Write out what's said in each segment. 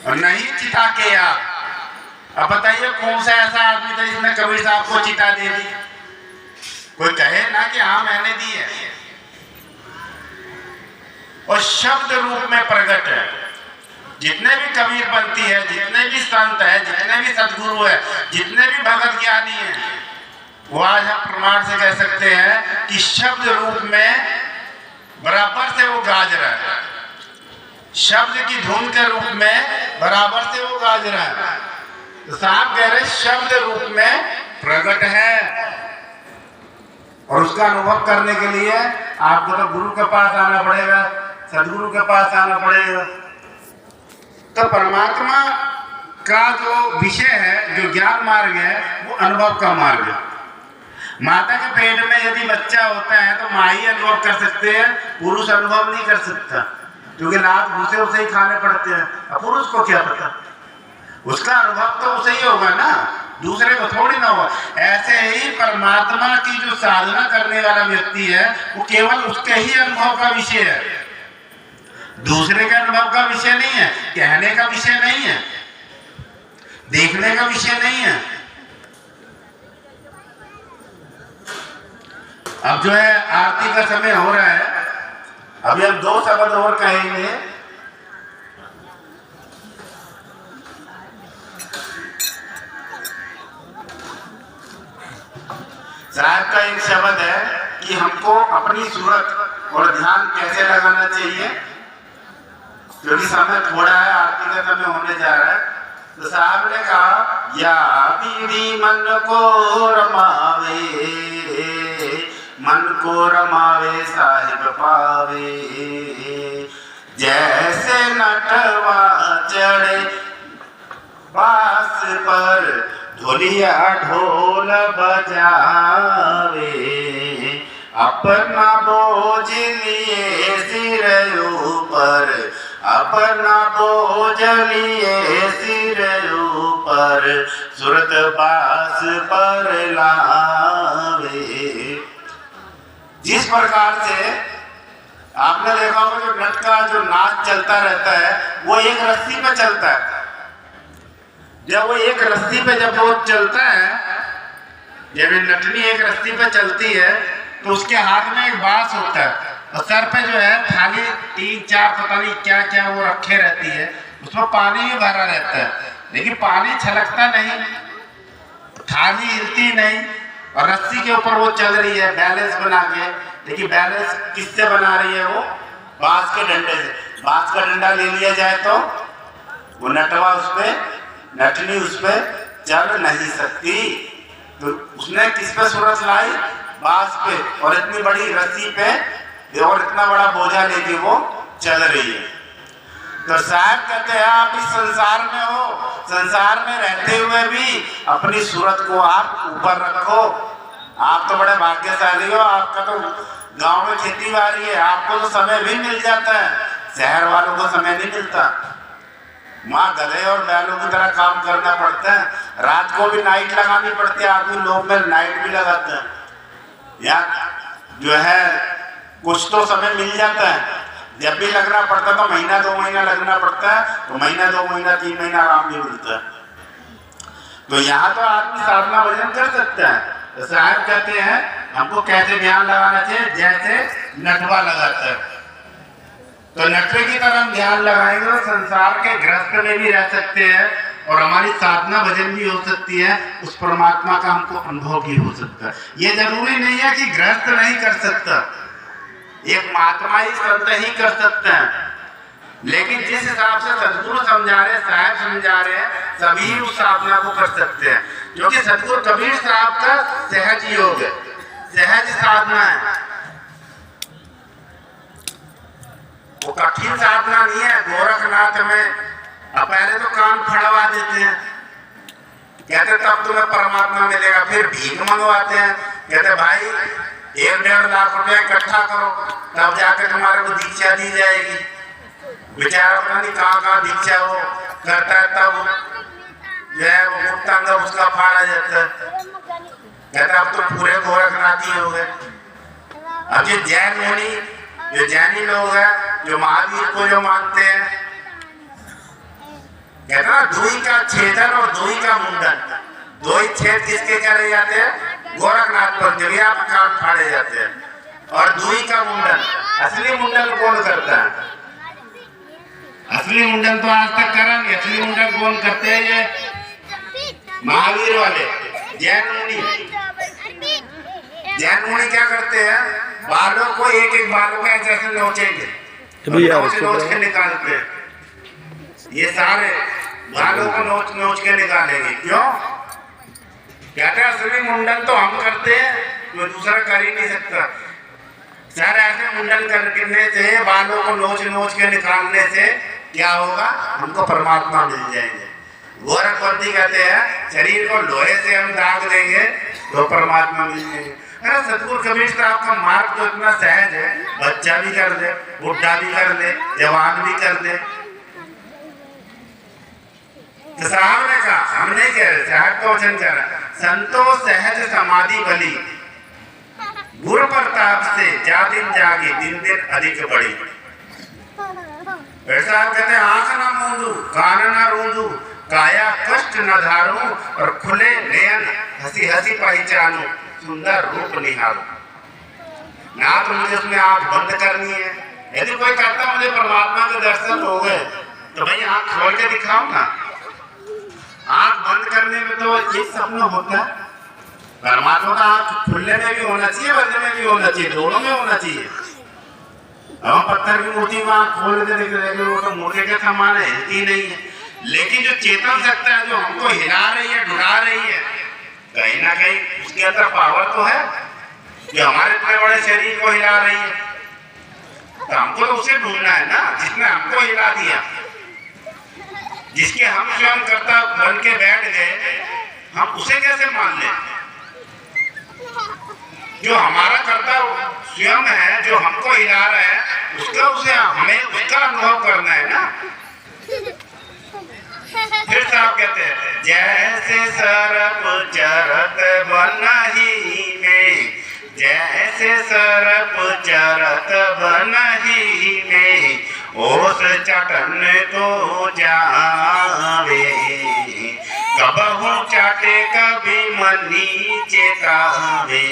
और नहीं चिता के आप। अब बताइए कौन सा ऐसा आदमी था जिसने कबीर साहब को चिता दे दी? कोई कहे ना कि हाँ मैंने दी है। और शब्द रूप में प्रकट है। जितने भी कबीर पंथी है, जितने भी संत है, जितने भी सदगुरु है, जितने भी भगत ज्ञानी है, वो आज हम प्रमाण से कह सकते हैं कि शब्द रूप में बराबर से वो गाज रहा है। शब्द की धुन के रूप में बराबर से वो गाज रहा है। तो साहब कह रहे शब्द रूप में प्रकट है। और उसका अनुभव करने के लिए आपको तो गुरु के पास आना पड़ेगा, सदगुरु के पास आना पड़ेगा। तो परमात्मा का जो विषय है, जो ज्ञान मार्ग है, वो अनुभव का मार्ग है। माता के पेट में यदि बच्चा होता है तो माँ ही अनुभव कर सकते हैं, पुरुष अनुभव नहीं कर सकता, क्योंकि रात भूसे उसे ही खाने पड़ते हैं। अब पुरुष को क्या पता, उसका अनुभव तो उसे ही होगा ना, दूसरे को थोड़ी ना होगा। ऐसे ही परमात्मा की जो साधना करने वाला व्यक्ति है वो केवल उसके ही अनुभव का विषय है, दूसरे के अनुभव का विषय नहीं है, कहने का विषय नहीं है, देखने का विषय नहीं है। अब जो है आरती का समय हो रहा है, अभी हम 2 शब्द और कहेंगे। साहब का एक शब्द है कि हमको अपनी सूरत और ध्यान कैसे लगाना चाहिए, क्योंकि समय थोड़ा है, आरती का समय होने जा रहा है। तो साहब ने कहा या पीढ़ी मन को रमावे, मन को रमावे साहिब पावे, जैसे नटवा चढ़े बास पर ढोलिया ढोल बजावे, अपना बोझ लिए सिर ऊपर, अपना बोझ लिए सिर ऊपर, सुरत बास पर लावे। जिस प्रकार से आपने देखा होगा जो नट का जो नाच चलता रहता है वो एक रस्सी पे चलता है। जब वो एक रस्सी पे जब वो चलता है, जब नटनी एक रस्सी पे चलती है तो उसके हाथ में एक बांस होता है और सर पे जो है थाली 3-4 पता नहीं क्या क्या वो रखे रहती है, उसमें पानी भी भरा रहता है, लेकिन पानी छलकता नहीं, थाली हिलती नहीं, और रस्सी के ऊपर वो चल रही है बैलेंस बना के। देखिए बैलेंस किससे बना रही है? वो बांस के डंडे से। बांस का डंडा ले लिया जाए तो वो नटवा उसमें, नटनी उसमें चल नहीं सकती, तो उसने किस पे सूरत लाई? बांस पे, और इतनी बड़ी रस्सी पे और इतना बड़ा बोझा लेके वो चल रही है। तो साहब कहते हैं आप इस संसार में हो, संसार में रहते हुए भी अपनी सूरत को आप ऊपर रखो। आप तो बड़े भाग्यशाली हो, आपका तो गांव में खेती बाड़ी है, आपको तो समय भी मिल जाता है, शहर वालों को समय नहीं मिलता। माँ गधे और बैलों की तरह काम करना पड़ता है, रात को भी नाइट लगानी पड़ती है, आदमी लोग में नाइट भी लगाते हैं। यहाँ जो है कुछ तो समय मिल जाता है, जब भी लगना पड़ता तो महीना 2 महीना लगना पड़ता है, तो महीना 2 महीना 3 महीना आराम भी मिलता है। तो यहाँ तो आदमी साधना भजन कर सकता है। तो साहब कहते हैं हमको कैसे ध्यान लगाना चाहिए, जैसे नटवा लगाता है। तो नटवे की तरह हम ध्यान लगाएंगे तो संसार के ग्रस्त में भी रह सकते हैं और हमारी साधना भजन भी हो सकती है, उस परमात्मा का हमको अनुभव भी हो सकता है। ये जरूरी नहीं है कि गृहस्थ नहीं कर सकता, एक महात्मा ही संत ही कर सकते हैं, लेकिन जिस हिसाब से सदगुरु समझा रहे, साहब समझा रहे हैं, सभी उस साधना को कर सकते हैं, क्योंकि सदगुरु कबीर साहब का सहज योग है, सहज साधना है, वो कठिन साधना नहीं है। गोरखनाथ में अब पहले तो कान फड़वा देते हैं, कहते तब तुम्हें परमात्मा मिलेगा, फिर भीख मंगवाते हैं, कहते भाई 1-1.5 लाख रुपए इकट्ठा करो तब जाके तुम्हारे को दीक्षा दी जाएगी। बेचारा पता नहीं कहाँ दीक्षा वो करता है, तब जो है वो मुट्ठा अंदर उसका फाड़ा जाता है, कहते अब तो पूरे गोरखनाथी हो गए। अब ये जैन मुनि, जो जैनी लोग हैं, जो महावीर को जो मानते हैं, कहते ना दुई का छेदन और दुई का मुंडन। दुई छेद किसके करे जाते हैं? गोरखनाथ पर जरिया पर कान फाड़े जाते हैं। और दुई का मुंडन, असली मुंडन कौन करता है? असली मुंडन तो आज तक करा नहीं। असली मुंडन कौन करते हैं? ये महावीर वाले जैन मुनि। जैन मुनि क्या करते हैं? बालों को एक एक बालों को ऐसे नोचेंगे, नोच के निकालते हैं। ये सारे बालों को नोच नोच के निकालेंगे। क्यों? कहते हैं असली मुंडन तो हम करते हैं, कोई दूसरा कर ही नहीं सकता। सर ऐसे मुंडन करने से, बालों को नोच नोच के निकालने से क्या होगा? हमको परमात्मा मिल जाएंगे। गोरखपंथी कहते हैं शरीर को लोहे से हम दाग देंगे तो परमात्मा मिल जाएंगे। अरे सतगुरु कबीर साहब का मार्ग तो इतना सहज है, बच्चा भी कर दे, बुढ़ा भी कर दे, जवान भी कर दे। तो साहब ने कहा, हम नहीं कह रहे, साहब तो वचन कह रहा, संतो सहज समाधि बली, गुरु प्रताप से जा दिन जागे, दिन दिन अधिक बढ़ी। ऐसा कहते हैं आंख ना मूंदू, कान ना रूंदू, काया कष्ट न धारू, और खुले नयन हंसी हंसी पहचानू, सुंदर रूप निहारू। ना तो मुझे उसमें आंख बंद करनी है। यदि कोई कहता मुझे परमात्मा के दर्शन हो गए तो भाई आंख खोल के दिखाओ ना। आंख बंद करने में तो एक सपना होता है। परमात्मा का आंख खुलने में भी होना चाहिए, बंद में भी होना चाहिए, दोनों में होना चाहिए। हम पत्थर की मूर्ति में आंख खोल के देख रहे, वो तो मुर्गे के समान है, हिलती नहीं है। लेकिन जो चेतन शक्ति है, जो हमको हिला रही है, ढुला रही है, कहीं ना कहीं उसके अंदर पावर तो है जो हमारे इतने बड़े शरीर को हिला रही है। तो हमको तो उसे ढूंढना है ना जिसने हमको हिला दिया, जिसके हम स्वयं कर्ता बन के बैठ गए। हम उसे कैसे मान लें? जो हमारा कर्ता स्वयं है, जो हमको हिला रहा है, उसका उसे हमें उसका अनुभव करना है ना। फिर साहब कहते हैं जैसे सरप चरत बनही में, जैसे सरप चरत बनही में, ओस चटन तो जावे, कबहू चाटे कभी मनी चेतावे,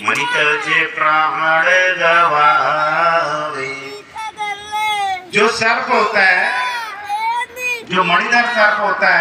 मनित जे प्राण गवावे। जो सर्प होता है, जो मणिधर सर्प होता है,